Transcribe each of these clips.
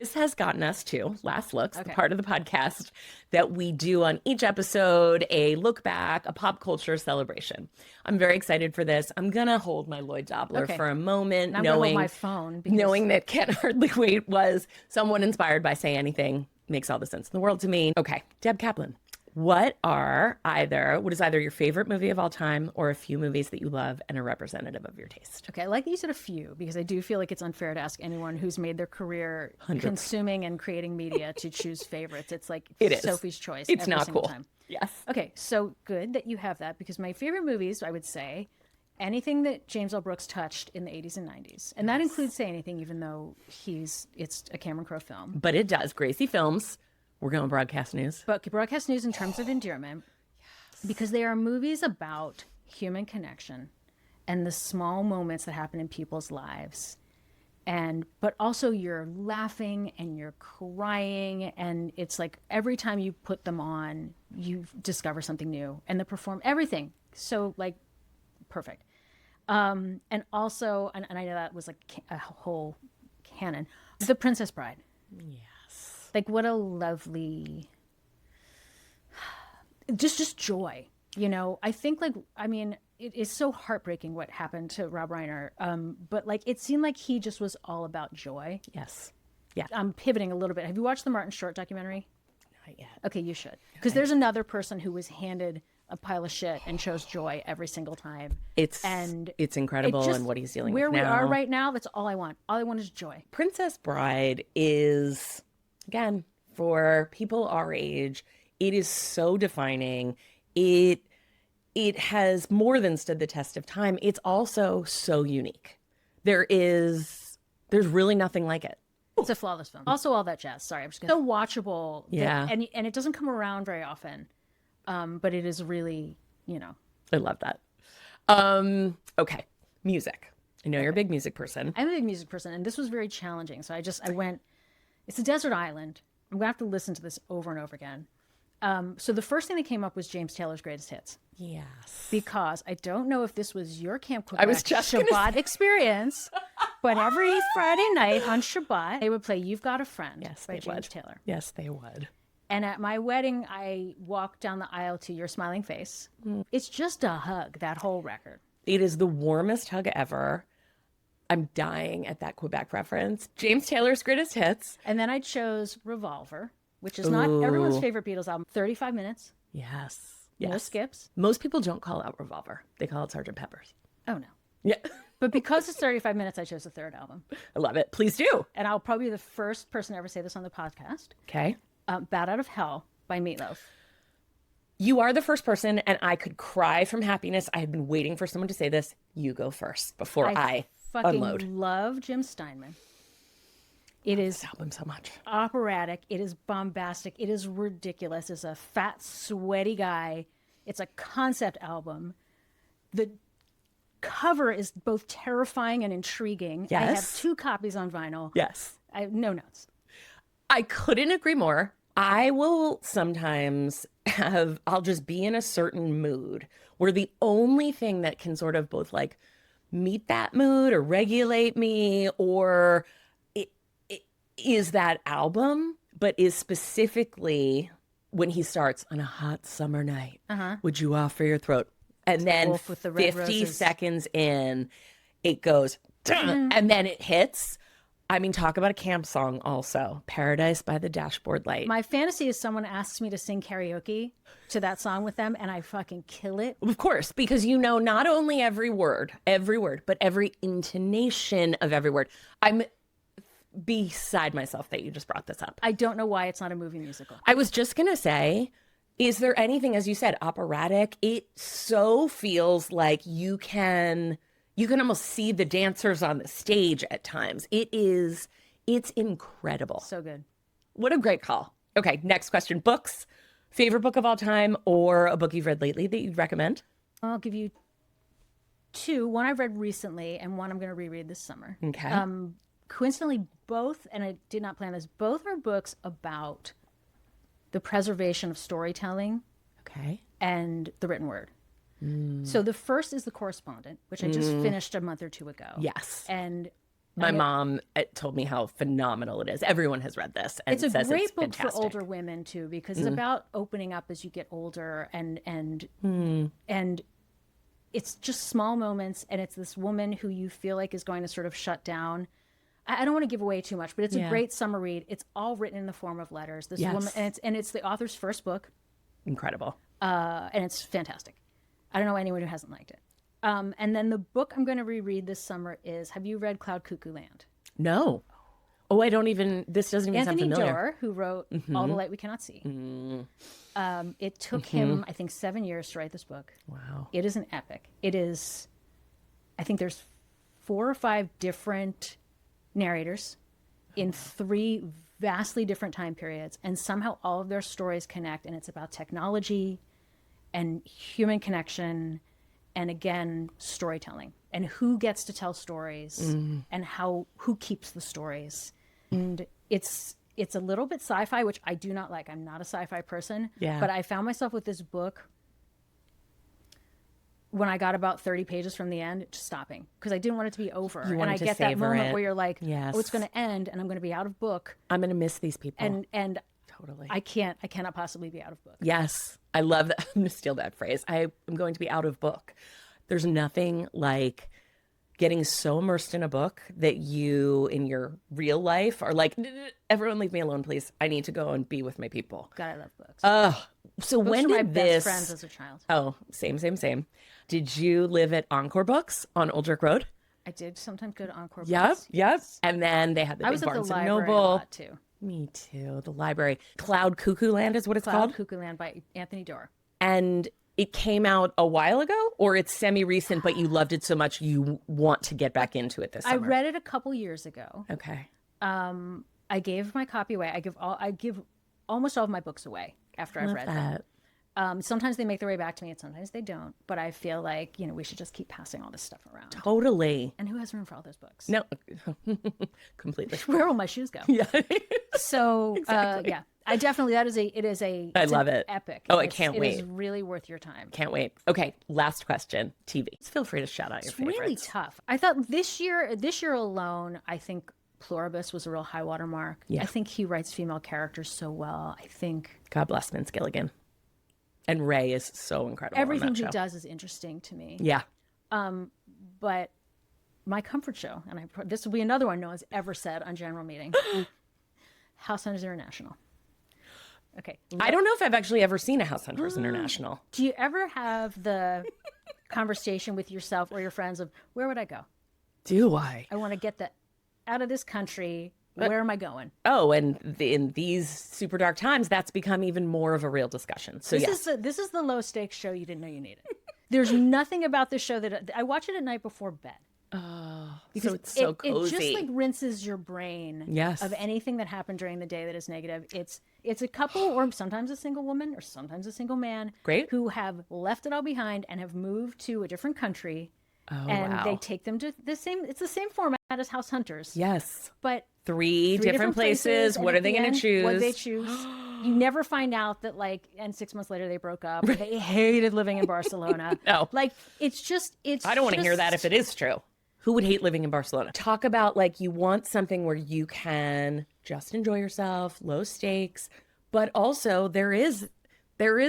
this has gotten us to Last Looks, the Okay. part of the podcast that we do on each episode, a look back, a pop culture celebration. I'm very excited for this. I'm going to hold my Lloyd Dobler Okay. for a moment, And I'm going to hold my phone. Because... knowing that Can't Hardly Wait was someone inspired by Say Anything makes all the sense in the world to me. Okay, Deb Kaplan. What is either your favorite movie of all time or a few movies that you love and are representative of your taste? Okay, I like that you said a few because I do feel like it's unfair to ask anyone who's made their career 100%. consuming and creating media to choose favorites. It's like Sophie's Choice. It's every not single cool. Time. Yes. Okay, so good that you have that because my favorite movies, I would say, anything that James L. Brooks touched in the 80s and 90s. And that includes Say Anything, even though it's a Cameron Crowe film. But it does. Gracie Films. We're going broadcast news. But broadcast news in terms of endearment, because they are movies about human connection and the small moments that happen in people's lives. But also you're laughing and you're crying, and it's like every time you put them on, you discover something new, and they perform everything. So like perfect. And also, and I know that was like a whole canon, The Princess Bride. Yes. Like what a lovely, just joy, you know. I think it is so heartbreaking what happened to Rob Reiner. But like it seemed like he just was all about joy. Yes. Yeah. I'm pivoting a little bit. Have you watched the Martin Short documentary? Not yet. Okay, you should, because there's another person who was handed a pile of shit and chose joy every single time. It's incredible and what he's dealing with now. Where we are right now, that's all I want. All I want is joy. Princess Bride is, again, for people our age, it is so defining. It has more than stood the test of time. It's also so unique. There's really nothing like it. It's a flawless film. Also all that jazz. Sorry, I'm just gonna... So watchable. Yeah. And it doesn't come around very often. But it is really, I love that. Okay. Music. I know you're a big music person. I'm a big music person, and this was very challenging. So I went, it's a desert island. I'm going to have to listen to this over and over again. So the first thing that came up was James Taylor's Greatest Hits. Yes. Because I don't know if this was your Camp Kweebec I was just Shabbat experience, but every Friday night on Shabbat, they would play You've Got a Friend by James Taylor. Yes, they would. And at my wedding, I walked down the aisle to Your Smiling Face. It's just a hug, that whole record. It is the warmest hug ever. I'm dying at that Kweebec reference. James Taylor's Greatest Hits. And then I chose Revolver, which is not everyone's favorite Beatles album. 35 minutes. Yes. No skips. Most people don't call out Revolver. They call it Sgt. Pepper's. Oh, no. Yeah. But because it's 35 minutes, I chose the third album. I love it. Please do. And I'll probably be the first person to ever say this on the podcast. Okay. Bat Out of Hell by Meatloaf. You are the first person, and I could cry from happiness. I had been waiting for someone to say this. You go first before I fucking unload. Love Jim Steinman. It is this album so much. Operatic. It is bombastic. It is ridiculous. It's a fat, sweaty guy. It's a concept album. The cover is both terrifying and intriguing. Yes. I have 2 copies on vinyl. Yes. I have no notes. I couldn't agree more. I will sometimes I'll just be in a certain mood where the only thing that can sort of both like meet that mood or regulate me or it is that album, but is specifically when he starts on a hot summer night. Would you offer your throat? And then Wolf with the Red 50 Roses. seconds in, it goes, and then it hits. I mean, talk about a camp song also. Paradise by the Dashboard Light. My fantasy is someone asks me to sing karaoke to that song with them, and I fucking kill it. Of course, because you know not only every word, but every intonation of every word. I'm beside myself that you just brought this up. I don't know why it's not a movie musical. I was just going to say, is there anything, as you said, operatic? It so feels like you can almost see the dancers on the stage at times. It's incredible. So good. What a great call. Okay, next question. Books. Favorite book of all time or a book you've read lately that you'd recommend? I'll give you 2. One I've read recently and one I'm going to reread this summer. Okay. Coincidentally, both, and I did not plan this, both are books about the preservation of storytelling Okay. and the written word. So the first is The Correspondent, which I just finished a month or 2 ago. Yes. And My mom told me how phenomenal it is. Everyone has read this and It's a says great it's book fantastic. for older women too, because it's about opening up as you get older, and it's just small moments, and it's this woman who you feel like is going to sort of shut down. I don't want to give away too much, but it's a great summer read. It's all written in the form of letters. This woman, and it's the author's first book. Incredible. And it's fantastic. I don't know anyone who hasn't liked it. And then the book I'm going to reread this summer is, have you read Cloud Cuckoo Land? No. Oh, this doesn't even sound Anthony familiar. Doerr, who wrote All the Light We Cannot See. It took him, I think, 7 years to write this book. Wow. It is an epic. It is, I think there's 4 or 5 different narrators in 3 vastly different time periods, and somehow all of their stories connect, and it's about technology and human connection, and again, storytelling, and who gets to tell stories, and who keeps the stories. And it's a little bit sci-fi, which I do not like. I'm not a sci-fi person, but I found myself with this book when I got about 30 pages from the end, just stopping, because I didn't want it to be over. You and wanted I to get that savor moment it. where you're like, Yes. oh, it's going to end, and I'm going to be out of book, I'm going to miss these people. and Totally. I cannot possibly be out of book. Yes. I love that. I'm going to steal that phrase. I am going to be out of book. There's nothing like getting so immersed in a book that you, in your real life, are like, everyone leave me alone, please. I need to go and be with my people. God, I love books. So Books when were my did best this... friends as a child. Oh, same. Did you live at Encore Books on Old Jerk Road? I did sometimes go to Encore Yep. Books. And then they had the I big was at the Barnes and library a Noble. lot too. Me too. The library. Cloud Cuckoo Land is what it's Cloud called. Cuckoo Land by Anthony Doerr. And it came out a while ago, or it's semi-recent, but you loved it so much you want to get back into it this I summer? read it a couple years ago. Okay. I gave my copy away. I give almost all of my books away after I've read them. Sometimes they make their way back to me, and sometimes they don't. But I feel like, we should just keep passing all this stuff around. Totally. And who has room for all those books? No, completely. Where will my shoes go? Yeah. So, Exactly. yeah, I definitely, I love an it. epic. Oh, I can't It wait. is really worth your time. Can't wait. Okay, last question. TV. Feel free to shout out your It's really favorites. tough. I thought this year alone, I think Pluribus was a real high water mark. Yeah. I think he writes female characters so well. I think God bless Vince Gilligan. And Ray is so incredible. everything on he that show. does is interesting to me. Yeah. But my comfort show, and this will be another one no one's ever said on General Meeting, House Hunters International. Okay. I don't know if I've actually ever seen a House Hunters International. Do you ever have the conversation with yourself or your friends of, where would I go? Do I? I want to get out of this country. Where am I going? Oh, and in these super dark times, that's become even more of a real discussion. So yes. This is the low stakes show you didn't know you needed. There's nothing about this show that I watch it at night before bed. So it's so It cozy. just like rinses your brain Yes. of anything that happened during the day that is negative. It's a couple, or sometimes a single woman, or sometimes a single man, Great. who have left it all behind and have moved to a different country, and wow. they take them to the same. It's the same format as House Hunters, Yes. but Three different places. and What at are they the going to end, choose? What do they choose? You never find out that, and 6 months later they broke up. Or they hated living in Barcelona. No. It's I don't want to hear that if just- it is true. Who would hate living in Barcelona? Talk about you want something where you can just enjoy yourself, low stakes, but also there is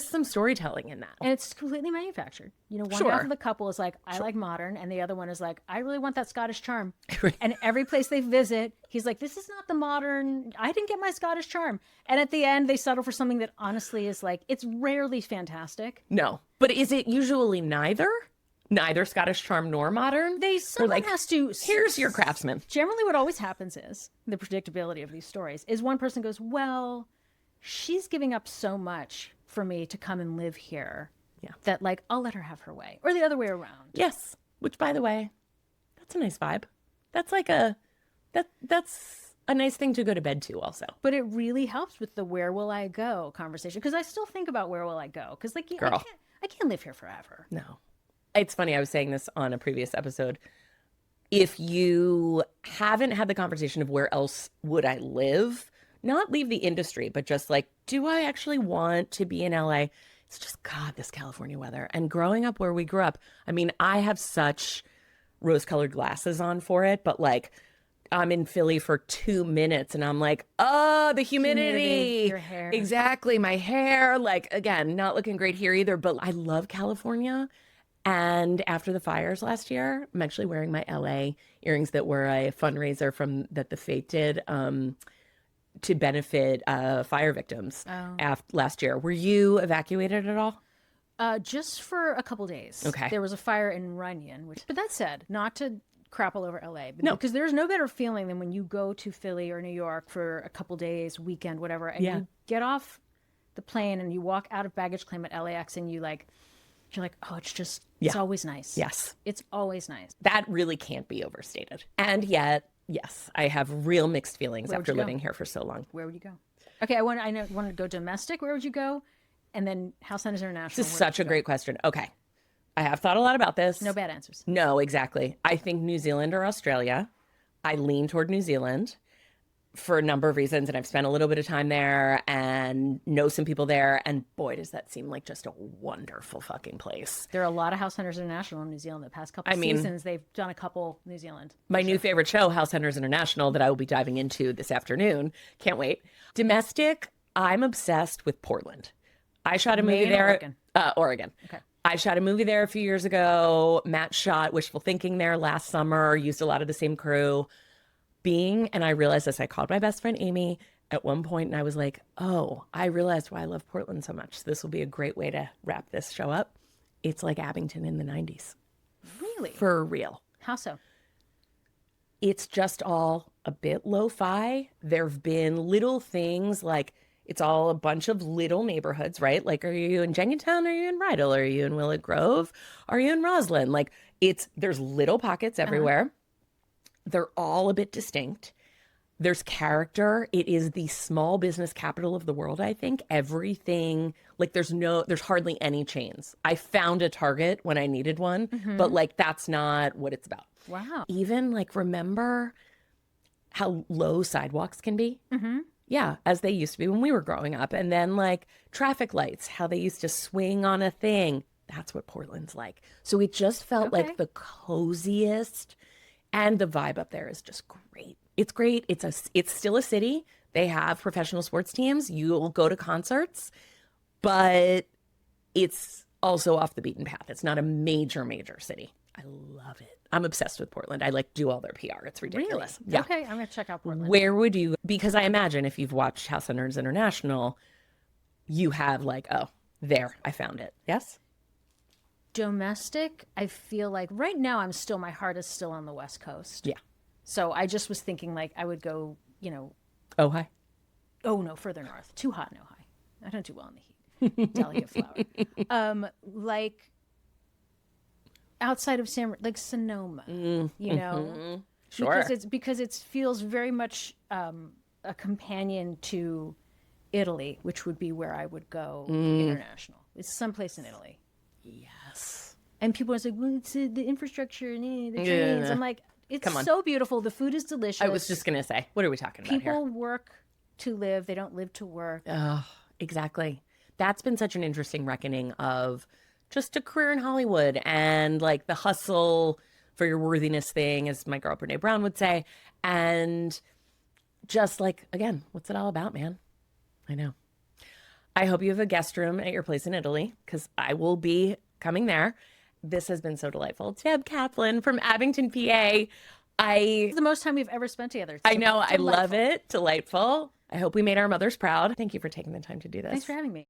some storytelling in that. And it's completely manufactured. One Sure. half of the couple is like, I like modern, and the other one is like, I really want that Scottish charm. And every place they visit, he's like, this is not the modern, I didn't get my Scottish charm. And at the end, they settle for something that honestly is it's rarely fantastic. No. But is it usually neither? Neither Scottish charm nor modern? Someone has to. Here's your craftsman. Generally, what always happens is the predictability of these stories is one person goes, well, she's giving up so much for me to come and live here. Yeah. That I'll let her have her way, or the other way around. Yes. Which, by the way, that's a nice vibe. That's that's a nice thing to go to bed to also. But it really helps with the where will I go conversation, because I still think about where will I go, because Girl. I can't live here forever. No. It's funny. I was saying this on a previous episode. If you haven't had the conversation of where else would I live, not leave the industry, but just do I actually want to be in LA? It's just, God, this California weather. And growing up where we grew up, I mean, I have such rose-colored glasses on for it, but I'm in Philly for 2 minutes and I'm like, oh, the humidity. Your hair. Exactly. My hair, like, again, not looking great here either, but I love California. And after the fires last year, I'm actually wearing my LA earrings that were a fundraiser from that the Fate did to benefit fire victims last year. Were you evacuated at all? Just for a couple days. Okay. There was a fire in Runyon, but that said, not to crap all over LA, but No. because there's no better feeling than when you go to Philly or New York for a couple days, weekend, whatever, and you get off the plane and you walk out of baggage claim at LAX and you're like, oh, it's always nice. Yes. It's always nice. That really can't be overstated. And yet, yes, I have real mixed feelings after living here for so long. Where would you go? Okay, I want to go domestic. Where would you go? And then House Hunters International. This is such a great question. Okay. I have thought a lot about this. No bad answers. No, exactly. I think New Zealand or Australia. I lean toward New Zealand for a number of reasons. And I've spent a little bit of time there and know some people there. And boy, does that seem like just a wonderful fucking place. There are a lot of House Hunters International in New Zealand. The past couple seasons, they've done a couple New Zealand. My new favorite show, House Hunters International, that I will be diving into this afternoon. Can't wait. Domestic, I'm obsessed with Portland. I shot a movie there. Oregon. Oregon. Okay. I shot a movie there a few years ago. Matt shot Wishful Thinking there last summer, used a lot of the same crew. And I realized this, I called my best friend Amy at one point and I was like, oh, I realized why I love Portland so much. This will be a great way to wrap this show up. It's like Abington in the 90s. Really? For real. How so? It's just all a bit lo-fi. There've been little things like it's all a bunch of little neighborhoods, right? Like, are you in Jenkintown? Are you in Rydell? Are you in Willett Grove? Are you in Roslyn? Like, there's little pockets everywhere. They're all a bit distinct. There's character. It is the small business capital of the world, I think. Everything, like there's hardly any chains. I found a Target when I needed one, but like that's not what it's about. Wow. Even like remember how low sidewalks can be? Yeah, as they used to be when we were growing up. And then like traffic lights, how they used to swing on a thing. That's what Portland's like. So it just felt like the coziest, and the vibe up there is just great. It's great. It's still a city. They have professional sports teams. You'll go to concerts, but it's also off the beaten path. It's not a major city. I love it. I'm obsessed with Portland. I like do all their PR. It's ridiculous. Really? Yeah. Okay, I'm going to check out Portland. Where would you, because I imagine if you've watched House Hunters International, you have like, oh, there, I found it. Yes? Domestic, I feel like right now my heart is still on the West Coast. Yeah. So I just was thinking like I would go, Oh, hi. Oh, no, further north. Too hot, no high. I don't do well in the heat. Delicate flower. Like outside of like Sonoma, Sure. Because it feels very much a companion to Italy, which would be where I would go international. It's someplace in Italy. Yes. And people are like, well, it's the infrastructure and the trains. Yeah. I'm like, it's so beautiful. The food is delicious. I was just going to say, what are we talking about here? People work to live. They don't live to work. Oh, exactly. That's been such an interesting reckoning of just a career in Hollywood and like the hustle for your worthiness thing, as my girl Brene Brown would say. And just like, again, what's it all about, man? I know. I hope you have a guest room at your place in Italy because I will be coming there. This has been so delightful. Deb Kaplan from Abington, PA. It's the most time we've ever spent together. It's I know. delightful. I love it. Delightful. I hope we made our mothers proud. Thank you for taking the time to do this. Thanks for having me.